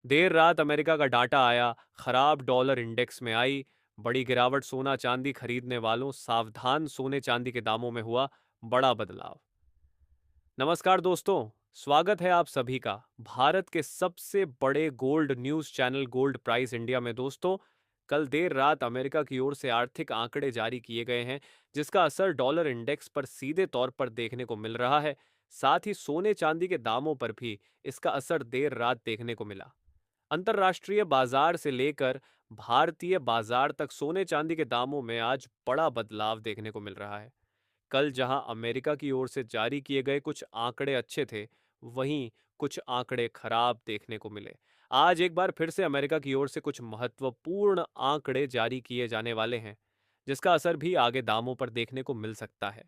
देर रात अमेरिका का डाटा आया, खराब डॉलर इंडेक्स में आई, बड़ी गिरावट, सोना चांदी खरीदने वालों सावधान, सोने चांदी के दामों में हुआ बड़ा बदलाव। नमस्कार दोस्तों, स्वागत है आप सभी का भारत के सबसे बड़े gold news channel gold price India में। दोस्तों, कल देर रात अमेरिका की ओर से आर्थिक आंकड़े जारी किए गए हैं, जिसका असर डॉलर इंडेक्स पर सीधे तौर पर देखने को मिल रहा है। साथ ही सोने चांदी के दामों पर भी इसका असर देर रात देखने को मिला। अंतर्राष्ट्रीय बाजार से लेकर भारतीय बाजार तक सोने चांदी के दामों में आज बड़ा बदलाव देखने को मिल रहा है। कल जहां अमेरिका की ओर से जारी किए गए कुछ आंकड़े अच्छे थे, वहीं कुछ आंकड़े खराब देखने को मिले। आज एक बार फिर से अमेरिका की ओर से कुछ महत्वपूर्ण आंकड़े जारी किए जाने वाले हैं, जिसका असर भी आगे दामों पर देखने को मिल सकता है।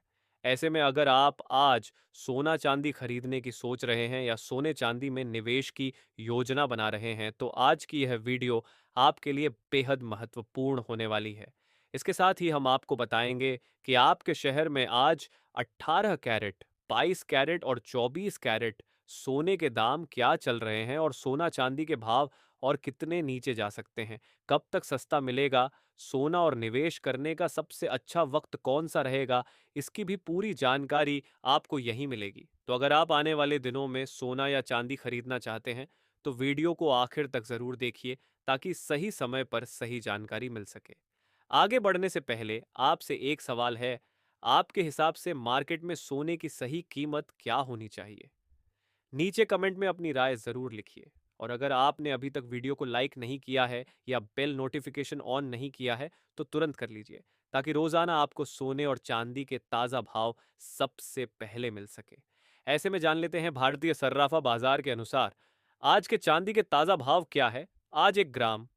ऐसे में अगर आप आज सोना चांदी खरीदने की सोच रहे हैं या सोने चांदी में निवेश की योजना बना रहे हैं, तो आज की यह वीडियो आपके लिए बेहद महत्वपूर्ण होने वाली है। इसके साथ ही हम आपको बताएंगे कि आपके शहर में आज 18 कैरेट, 22 कैरेट और 24 कैरेट सोने के दाम क्या चल रहे हैं और सोना चांदी के भाव और कितने नीचे जा सकते हैं, कब तक सस्ता मिलेगा, सोना और निवेश करने का सबसे अच्छा वक्त कौन सा रहेगा, इसकी भी पूरी जानकारी आपको यहीं मिलेगी। तो अगर आप आने वाले दिनों में सोना या चांदी खरीदना चाहते हैं, तो वीडियो को आखिर तक ज़रूर देखिए, ताकि सही समय पर सही जानकारी मिल सके। आगे बढ़ने से पहले आपसे एक सवाल है, आपके हिसाब से मार्केट में सोने की सही कीमत क्या होनी चाहिए? नीचे कमेंट में अपनी राय जरूर लिखिए। और अगर आपने अभी तक वीडियो को लाइक नहीं किया है या बेल नोटिफिकेशन ऑन नहीं किया है, तो तुरंत कर लीजिए, ताकि रोजाना आपको सोने और चांदी के ताजा भाव सबसे पहले मिल सके। ऐसे में जान लेते हैं भारतीय सर्राफा बाजार के अनुसार आज के चांदी के ताजा भाव क्या है। आज 1 ग्राम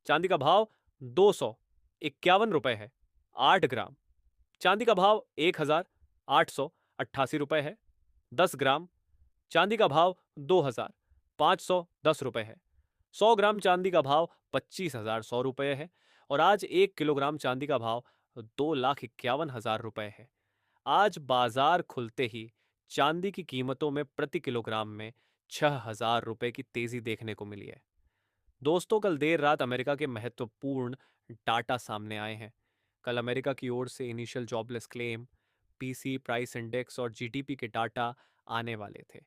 चांदी का भाव 251 रुपए है। 8 ग्राम चांदी का भाव 1,888 रुपए है। 10 ग्राम चांदी का भाव 2,510 रुपए है। 100 ग्राम चांदी का भाव 25,100 रुपए है। और आज 1 किलोग्राम चांदी का भाव 2,51,000 रुपए है। आज बाजार खुलते ही चांदी की कीमतों में प्रति किलोग्राम में 6,000 रुपए की तेजी देखने को मिली है। दोस्तों, कल देर रात अमेरिका के महत्वपूर्ण डाटा सामने आए हैं। कल अमेरिका की ओर से initial jobless claim, PC price index और जीडीपी के डाटा आने वाले थे।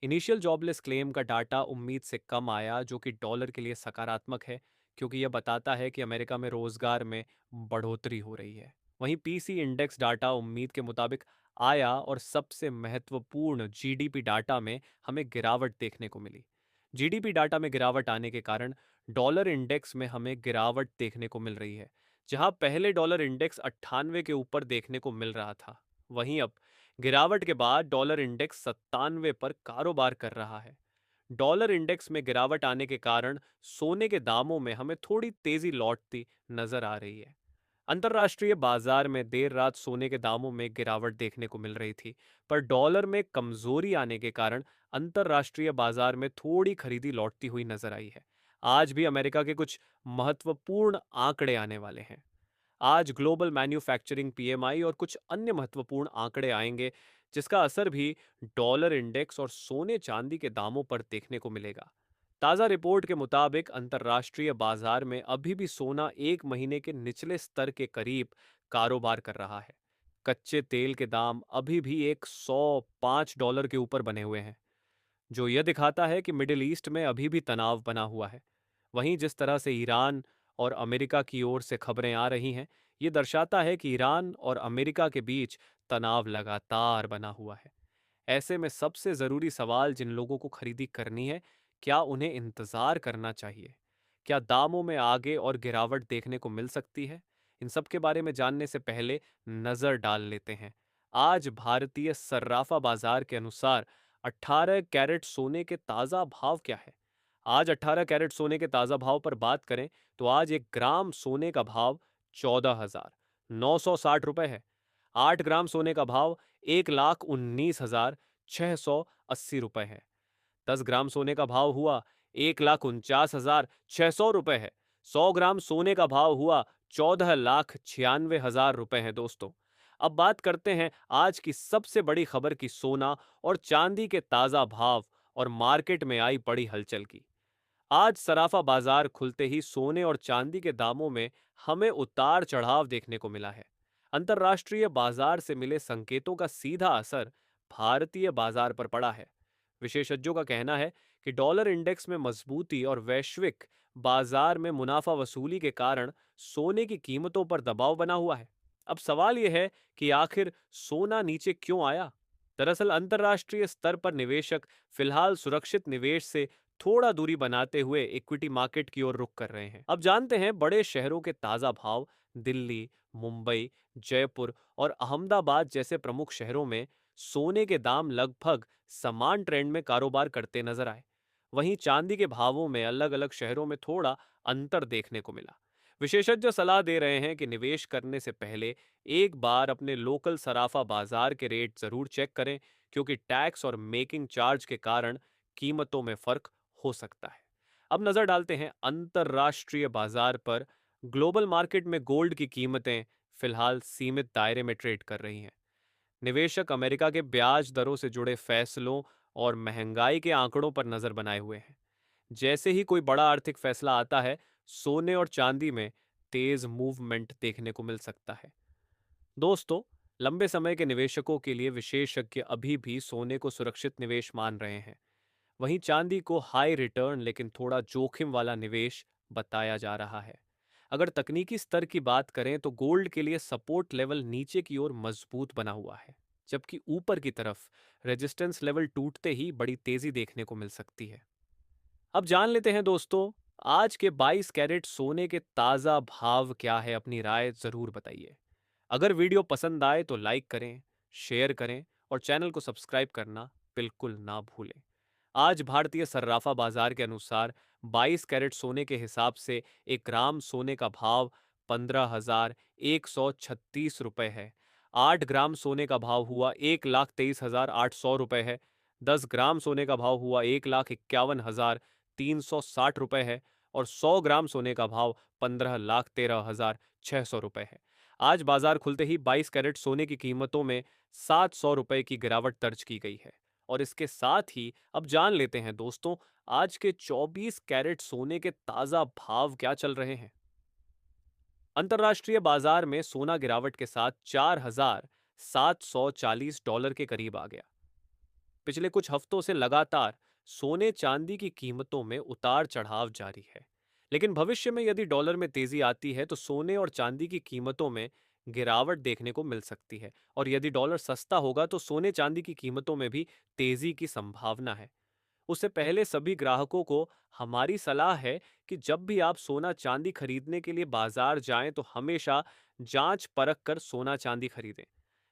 इनिशियल जॉबलेस क्लेम का डाटा उम्मीद से कम आया, जो कि डॉलर के लिए सकारात्मक है, क्योंकि यह बताता है कि अमेरिका में रोजगार में बढ़ोतरी हो रही है। वहीं पीसी इंडेक्स डाटा उम्मीद के मुताबिक आया और सबसे महत्वपूर्ण जीडीपी डाटा में हमें गिरावट देखने को मिली। जीडीपी डाटा में गिरावट आने के कारण डॉलर इंडेक्स में हमें गिरावट देखने को मिल रही है। जहां पहले डॉलर इंडेक्स 98 के ऊपर देखने को मिल रहा था, वहीं अब गिरावट के बाद डॉलर इंडेक्स 97 पर कारोबार कर रहा है। डॉलर इंडेक्स में गिरावट आने के कारण सोने के दामों में हमें थोड़ी तेजी लौटती नजर आ रही है। अंतर्राष्ट्रीय बाजार में देर रात सोने के दामों में गिरावट देखने को मिल रही थी, पर डॉलर में कमजोरी आने के कारण अंतर्राष्ट्रीय बाजार में थोड़ी खरीदी लौटती हुई नजर आई है। आज भी अमेरिका के कुछ महत्वपूर्ण आंकड़े आने वाले हैं। आज ग्लोबल मैन्युफैक्चरिंग पीएमआई और कुछ अन्य महत्वपूर्ण आंकड़े आएंगे, जिसका असर भी डॉलर इंडेक्स और सोने चांदी के दामों पर देखने को मिलेगा। ताज़ा रिपोर्ट के मुताबिक अंतर्राष्ट्रीय बाजार में अभी भी सोना एक महीने के निचले स्तर के करीब कारोबार कर रहा है। कच्चे तेल के दाम अभी भी एक $105 के ऊपर बने हुए हैं, जो यह दिखाता है कि मिडिल ईस्ट में अभी भी तनाव बना हुआ है। वहीं जिस तरह से ईरान और अमेरिका की ओर से खबरें आ रही हैं, ये दर्शाता है कि ईरान और अमेरिका के बीच तनाव लगातार बना हुआ है। ऐसे में सबसे ज़रूरी सवाल जिन लोगों को खरीदी करनी है, क्या उन्हें इंतज़ार करना चाहिए? क्या दामों में आगे और गिरावट देखने को मिल सकती है? इन सब के बारे में जानने से पहले नज़र डाल लेते हैं आज भारतीय सर्राफा बाजार के अनुसार 18 कैरेट सोने के ताज़ा भाव क्या है। आज 18 कैरेट सोने के ताज़ा भाव पर बात करें, तो आज 1 ग्राम सोने का भाव 14,960 रुपए है। 8 ग्राम सोने का भाव 1,19,680 रुपए है। 10 ग्राम सोने का भाव हुआ 1,49,600 रुपए है। 100 ग्राम सोने का भाव हुआ 14,96,000 रुपए है। दोस्तों, अब बात करते हैं आज की सबसे बड़ी खबर की, सोना और चांदी के ताजा भाव और मार्केट में आई बड़ी हलचल की। आज सराफा बाजार खुलते ही सोने और चांदी के दामों में हमें उतार चढ़ाव देखने को मिला है। अंतर्राष्ट्रीय बाजार से मिले संकेतों का सीधा असर भारतीय बाजार पर पड़ा है। विशेषज्ञों का कहना है कि डॉलर इंडेक्स में मजबूती और वैश्विक बाजार में मुनाफा वसूली के कारण सोने की कीमतों पर दबाव बना हुआ है। अब सवाल यह है कि आखिर सोना नीचे क्यों आया? दरअसल अंतर्राष्ट्रीय स्तर पर निवेशक फिलहाल सुरक्षित निवेश से थोड़ा दूरी बनाते हुए इक्विटी मार्केट की ओर रुख कर रहे हैं। अब जानते हैं बड़े शहरों के ताजा भाव। दिल्ली, मुंबई, जयपुर और अहमदाबाद जैसे प्रमुख शहरों में सोने के दाम लगभग समान ट्रेंड में कारोबार करते नजर आए। वहीं चांदी के भावों में अलग अलग शहरों में थोड़ा अंतर देखने को मिला। विशेषज्ञ सलाह दे रहे हैं कि निवेश करने से पहले एक बार अपने लोकल सराफा बाजार के रेट जरूर चेक करें, क्योंकि टैक्स और मेकिंग चार्ज के कारण कीमतों में फर्क हो सकता है। अब नजर डालते हैं अंतर्राष्ट्रीय बाजार पर। ग्लोबल मार्केट में गोल्ड की कीमतें फिलहाल सीमित दायरे में ट्रेड कर रही हैं। निवेशक अमेरिका के ब्याज दरों से जुड़े फैसलों और महंगाई के आंकड़ों पर नजर बनाए हुए हैं। जैसे ही कोई बड़ा आर्थिक फैसला आता है, सोने और चांदी में तेज मूवमेंट देखने को मिल सकता है। दोस्तों, लंबे समय के निवेशकों के लिए विशेषज्ञ अभी भी सोने को सुरक्षित निवेश मान रहे हैं। वहीं चांदी को हाई रिटर्न लेकिन थोड़ा जोखिम वाला निवेश बताया जा रहा है। अगर तकनीकी स्तर की बात करें तो गोल्ड के लिए सपोर्ट लेवल नीचे की ओर मजबूत बना हुआ है, जबकि ऊपर की तरफ रेजिस्टेंस लेवल टूटते ही बड़ी तेजी देखने को मिल सकती है। अब जान लेते हैं दोस्तों, आज के 22 कैरेट सोने के ताज़ा भाव क्या है। अपनी राय ज़रूर बताइए। अगर वीडियो पसंद आए तो लाइक करें, शेयर करें और चैनल को सब्सक्राइब करना बिल्कुल ना भूलें। आज भारतीय सर्राफा बाजार के अनुसार 22 कैरेट सोने के हिसाब से 1 ग्राम सोने का भाव 15,136 रुपये है। 8 ग्राम सोने का भाव हुआ 1,23,800 रुपये है। 10 ग्राम सोने का भाव हुआ 1,51,360 रुपये है और 100 ग्राम सोने का भाव 15,13,600 रुपये है। आज बाजार खुलते ही 22 कैरेट सोने की कीमतों में 700 रुपये की गिरावट दर्ज की गई है। और इसके साथ ही अब जान लेते हैं दोस्तों, आज के 24 कैरेट सोने के ताजा भाव क्या चल रहे हैं। अंतर्राष्ट्रीय बाजार में सोना गिरावट के साथ $4,740 के करीब आ गया। पिछले कुछ हफ्तों से लगातार सोने चांदी की कीमतों में उतार चढ़ाव जारी है। लेकिन भविष्य में यदि डॉलर में तेजी आती है तो सोने और चांदी की कीमतों में गिरावट देखने को मिल सकती है, और यदि डॉलर सस्ता होगा तो सोने चांदी की कीमतों में भी तेजी की संभावना है। उससे पहले सभी ग्राहकों को हमारी सलाह है कि जब भी आप सोना चांदी खरीदने के लिए बाजार जाएं तो हमेशा जांच परख कर सोना चांदी खरीदें।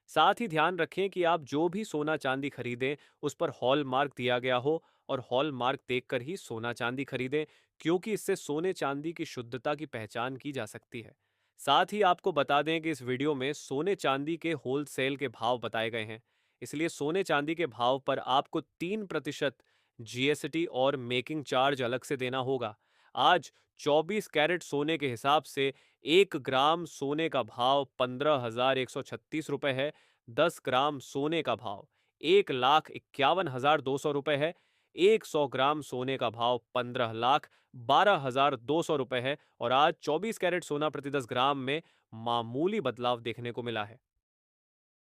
साथ ही ध्यान रखें कि आप जो भी सोना चांदी खरीदें उस पर हॉल मार्क दिया गया हो, और हॉल मार्क देखकर ही सोना चांदी खरीदें, क्योंकि इससे सोने चांदी की शुद्धता की पहचान की जा सकती है। साथ ही आपको बता दें कि इस वीडियो में सोने चांदी के होलसेल के भाव बताए गए हैं, इसलिए सोने चांदी के भाव पर आपको 3% जीएसटी और मेकिंग चार्ज अलग से देना होगा। आज 24 कैरेट सोने के हिसाब से 1 ग्राम सोने का भाव 15,136 रुपये है। 10 ग्राम सोने का भाव 1,51,200 रुपये है। 100 ग्राम सोने का भाव 15,12,200 रुपये है। और आज 24 कैरेट सोना प्रति 10 ग्राम में मामूली बदलाव देखने को मिला है।